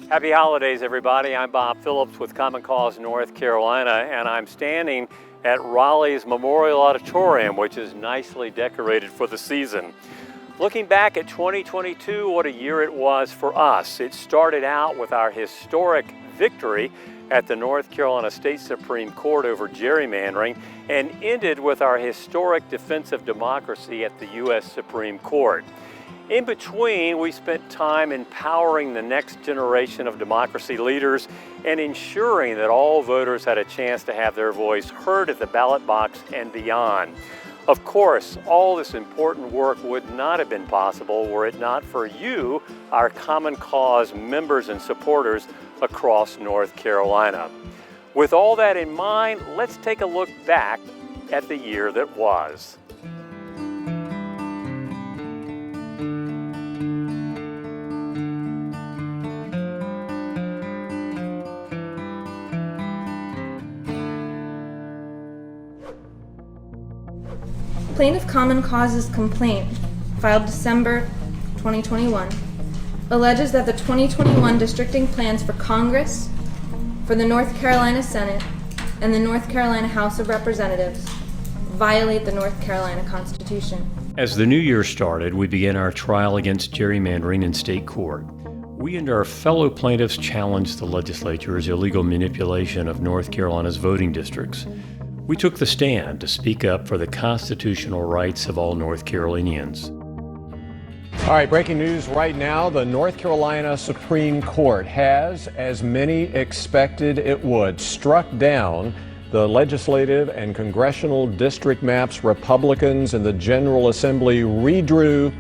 Happy holidays, everybody. I'm Bob Phillips with Common Cause North Carolina, and I'm standing at Raleigh's Memorial Auditorium, which is nicely decorated for the season. Looking back at 2022, what a year it was for us. It started out with our historic victory at the North Carolina State Supreme Court over gerrymandering, and ended with our historic defense of democracy at the U.S. Supreme Court. In between, we spent time empowering the next generation of democracy leaders and ensuring that all voters had a chance to have their voice heard at the ballot box and beyond. Of course, all this important work would not have been possible were it not for you, our Common Cause members and supporters across North Carolina. With all that in mind, let's take a look back at the year that was. Plaintiff Common Cause's complaint, filed December 2021, alleges that the 2021 districting plans for Congress, for the North Carolina Senate, and the North Carolina House of Representatives violate the North Carolina Constitution. As the new year started, we began our trial against gerrymandering in state court. We and our fellow plaintiffs challenged the legislature's illegal manipulation of North Carolina's voting districts. We took the stand to speak up for the constitutional rights of all North Carolinians. All right, breaking news right now. The North Carolina Supreme Court has, as many expected it would, struck down the legislative and congressional district maps Republicans in the General Assembly redrew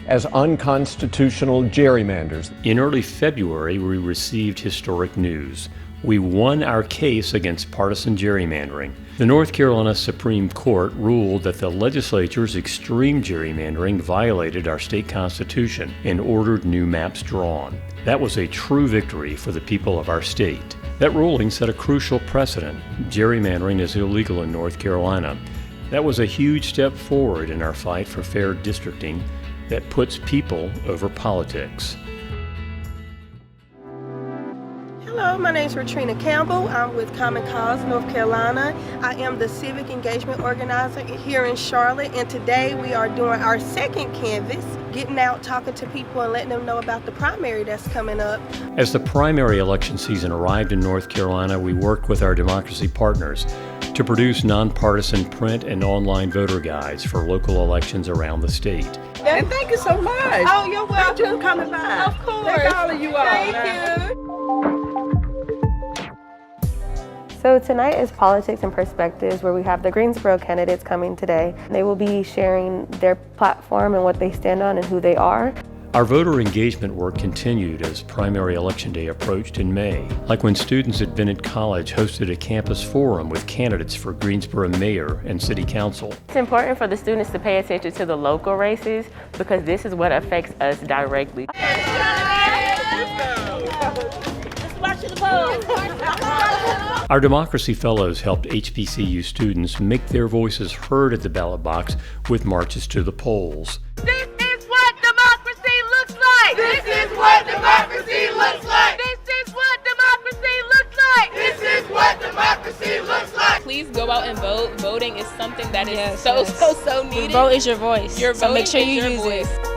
as unconstitutional gerrymanders. In early February, we received historic news. We won our case against partisan gerrymandering. The North Carolina Supreme Court ruled that the legislature's extreme gerrymandering violated our state constitution and ordered new maps drawn. That was a true victory for the people of our state. That ruling set a crucial precedent. Gerrymandering is illegal in North Carolina. That was a huge step forward in our fight for fair districting that puts people over politics. Hello, my name is Ratrina Campbell. I'm with Common Cause North Carolina. I am the civic engagement organizer here in Charlotte, and today we are doing our second canvas, getting out, talking to people and letting them know about the primary that's coming up. As the primary election season arrived in North Carolina, we worked with our democracy partners to produce nonpartisan print and online voter guides for local elections around the state. And thank you so much. Oh, you're welcome. Thank you for coming by. Of course. Thank all of you all. Thank you. So tonight is Politics and Perspectives, where we have the Greensboro candidates coming today. They will be sharing their platform and what they stand on and who they are. Our voter engagement work continued as primary election day approached in May, like when students at Bennett College hosted a campus forum with candidates for Greensboro mayor and city council. It's important for the students to pay attention to the local races because this is what affects us directly. Our Democracy Fellows helped HBCU students make their voices heard at the ballot box with marches to the polls. This is what democracy looks like! This is what democracy looks like! This is what democracy looks like! This is what democracy looks like! Please go out and vote. Voting is something that is so needed. Your vote is your voice. Your so vote make sure you your use voice. it.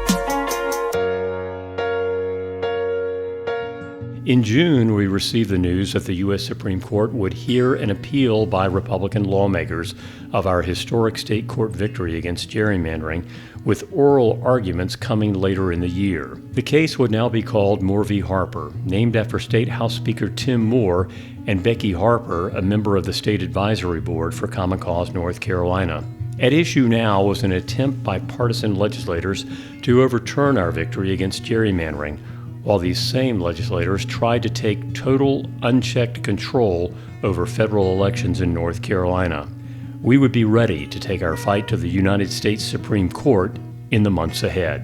In June, we received the news that the U.S. Supreme Court would hear an appeal by Republican lawmakers of our historic state court victory against gerrymandering, with oral arguments coming later in the year. The case would now be called Moore v. Harper, named after State House Speaker Tim Moore and Becky Harper, a member of the State Advisory Board for Common Cause North Carolina. At issue now was an attempt by partisan legislators to overturn our victory against gerrymandering, while these same legislators tried to take total, unchecked control over federal elections in North Carolina. We would be ready to take our fight to the United States Supreme Court in the months ahead.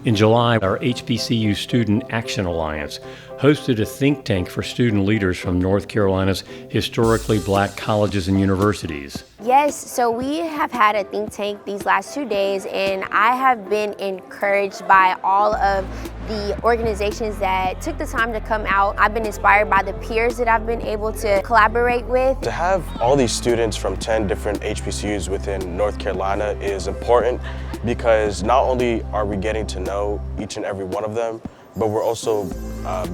In July, our HBCU Student Action Alliance hosted a think tank for student leaders from North Carolina's historically black colleges and universities. Yes, so we have had a think tank these last 2 days, and I have been encouraged by all of the organizations that took the time to come out. I've been inspired by the peers that I've been able to collaborate with. To have all these students from 10 different HBCUs within North Carolina is important because not only are we getting to know each and every one of them, but we're also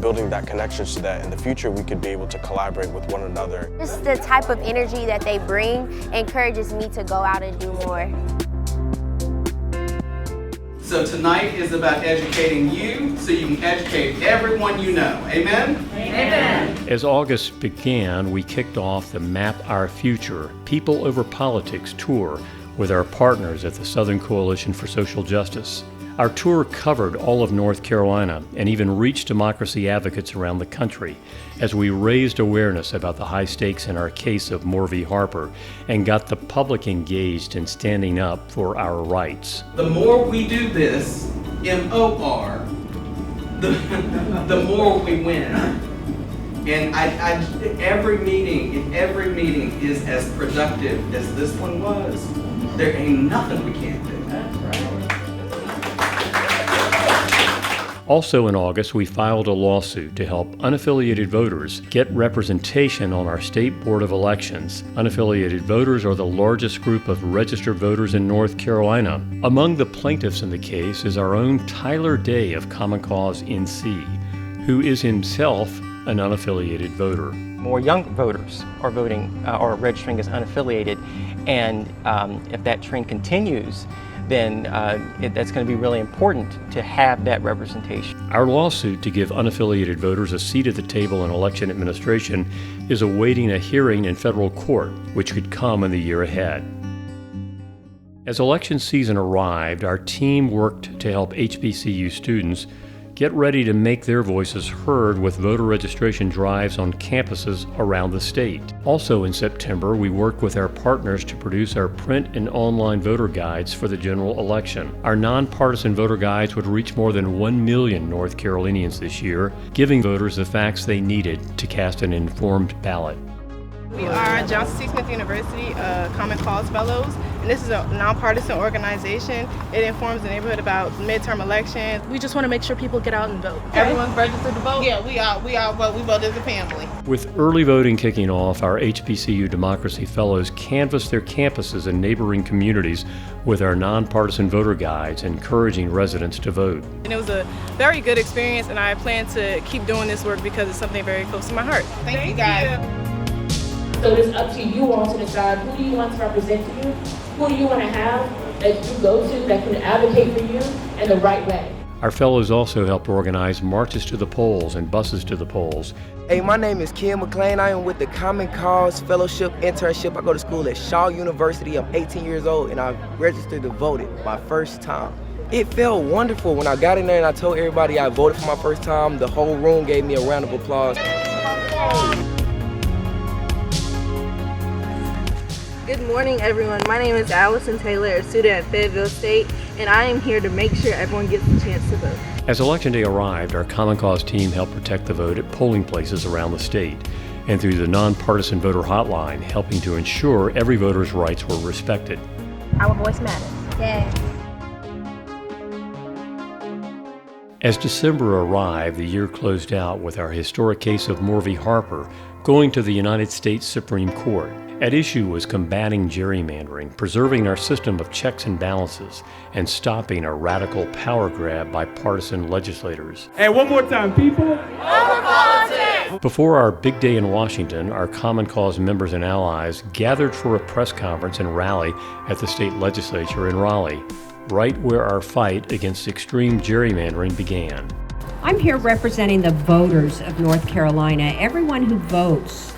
building that connection so that in the future we could be able to collaborate with one another. Just the type of energy that they bring encourages me to go out and do more. So tonight is about educating you so you can educate everyone you know. Amen? Amen. As August began, we kicked off the Map Our Future People Over Politics tour with our partners at the Southern Coalition for Social Justice. Our tour covered all of North Carolina and even reached democracy advocates around the country as we raised awareness about the high stakes in our case of Moore v. Harper and got the public engaged in standing up for our rights. The more we do this, M-O-R, the more we win. And every meeting is as productive as this one was. There ain't nothing we can't do. That's right. Also in August, we filed a lawsuit to help unaffiliated voters get representation on our state board of elections. Unaffiliated voters are the largest group of registered voters in North Carolina. Among the plaintiffs in the case is our own Tyler Day of Common Cause NC, who is himself an unaffiliated voter. More young voters are voting or registering as unaffiliated, and if that trend continues, then that's going to be really important to have that representation. Our lawsuit to give unaffiliated voters a seat at the table in election administration is awaiting a hearing in federal court, which could come in the year ahead. As election season arrived, our team worked to help HBCU students get ready to make their voices heard with voter registration drives on campuses around the state. Also in September, we worked with our partners to produce our print and online voter guides for the general election. Our nonpartisan voter guides would reach more than 1 million North Carolinians this year, giving voters the facts they needed to cast an informed ballot. We are Johnson C. Smith University Common Cause Fellows, and this is a nonpartisan organization. It informs the neighborhood about midterm elections. We just want to make sure people get out and vote. Everyone's registered to vote? Yeah, we all vote. We vote as a family. With early voting kicking off, our HBCU Democracy Fellows canvassed their campuses and neighboring communities with our nonpartisan voter guides, encouraging residents to vote. And it was a very good experience, and I plan to keep doing this work because it's something very close to my heart. Thank you guys. So it's up to you all to decide who do you want to represent you, who do you want to have that you go to that can advocate for you in the right way. Our fellows also helped organize marches to the polls and buses to the polls. Hey, my name is Ken McClain. I am with the Common Cause Fellowship Internship. I go to school at Shaw University. I'm 18 years old and I registered to vote it my first time. It felt wonderful when I got in there and I told everybody I voted for my first time. The whole room gave me a round of applause. Good morning, everyone. My name is Allison Taylor, a student at Fayetteville State, and I am here to make sure everyone gets the chance to vote. As Election Day arrived, our Common Cause team helped protect the vote at polling places around the state, and through the Nonpartisan Voter Hotline, helping to ensure every voter's rights were respected. Our voice matters. Yay. As December arrived, the year closed out with our historic case of Moore v. Harper going to the United States Supreme Court. At issue was combating gerrymandering, preserving our system of checks and balances, and stopping a radical power grab by partisan legislators. And one more time, people. Over politics! Before our big day in Washington, our Common Cause members and allies gathered for a press conference and rally at the state legislature in Raleigh, right where our fight against extreme gerrymandering began. I'm here representing the voters of North Carolina, everyone who votes.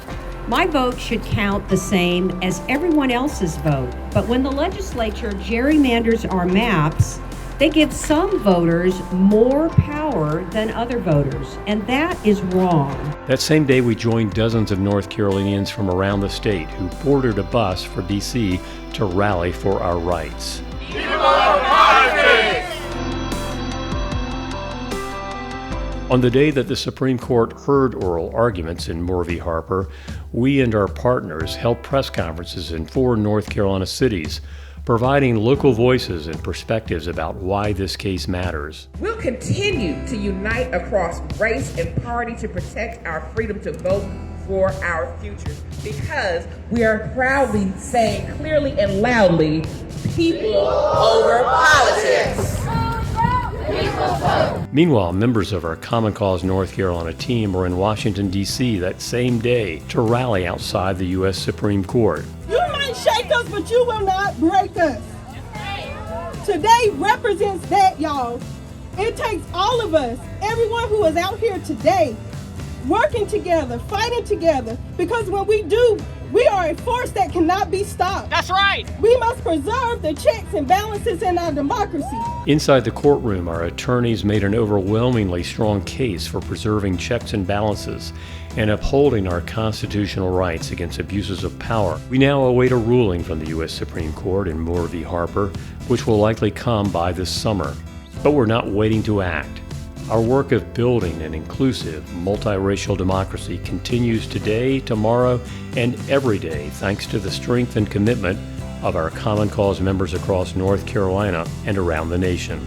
My vote should count the same as everyone else's vote, but when the legislature gerrymanders our maps, they give some voters more power than other voters, and that is wrong. That same day, we joined dozens of North Carolinians from around the state who boarded a bus for D.C. to rally for our rights. On the day that the Supreme Court heard oral arguments in Moore v. Harper, we and our partners held press conferences in 4 North Carolina cities, providing local voices and perspectives about why this case matters. We'll continue to unite across race and party to protect our freedom to vote for our future, because we are proudly saying clearly and loudly, people over politics. Meanwhile, members of our Common Cause North Carolina team were in Washington, D.C. that same day to rally outside the U.S. Supreme Court. You might shake us, but you will not break us. Today represents that, y'all. It takes all of us, everyone who is out here today, working together, fighting together, because when we do, we are a force that cannot be stopped. That's right. We must preserve the checks and balances in our democracy. Inside the courtroom, our attorneys made an overwhelmingly strong case for preserving checks and balances and upholding our constitutional rights against abuses of power. We now await a ruling from the U.S. Supreme Court in Moore v. Harper, which will likely come by this summer. But we're not waiting to act. Our work of building an inclusive, multiracial democracy continues today, tomorrow, and every day thanks to the strength and commitment of our Common Cause members across North Carolina and around the nation.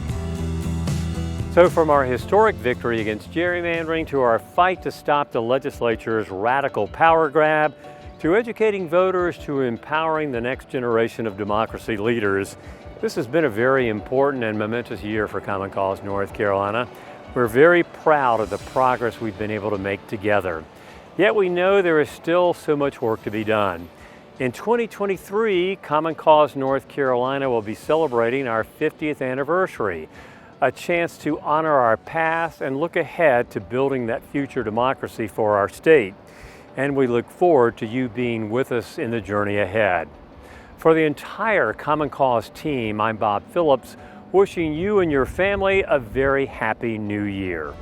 So from our historic victory against gerrymandering to our fight to stop the legislature's radical power grab, to educating voters to empowering the next generation of democracy leaders, this has been a very important and momentous year for Common Cause North Carolina. We're very proud of the progress we've been able to make together. Yet we know there is still so much work to be done. In 2023, Common Cause North Carolina will be celebrating our 50th anniversary, a chance to honor our past and look ahead to building that future democracy for our state. And we look forward to you being with us in the journey ahead. For the entire Common Cause team, I'm Bob Phillips, wishing you and your family a very happy new year.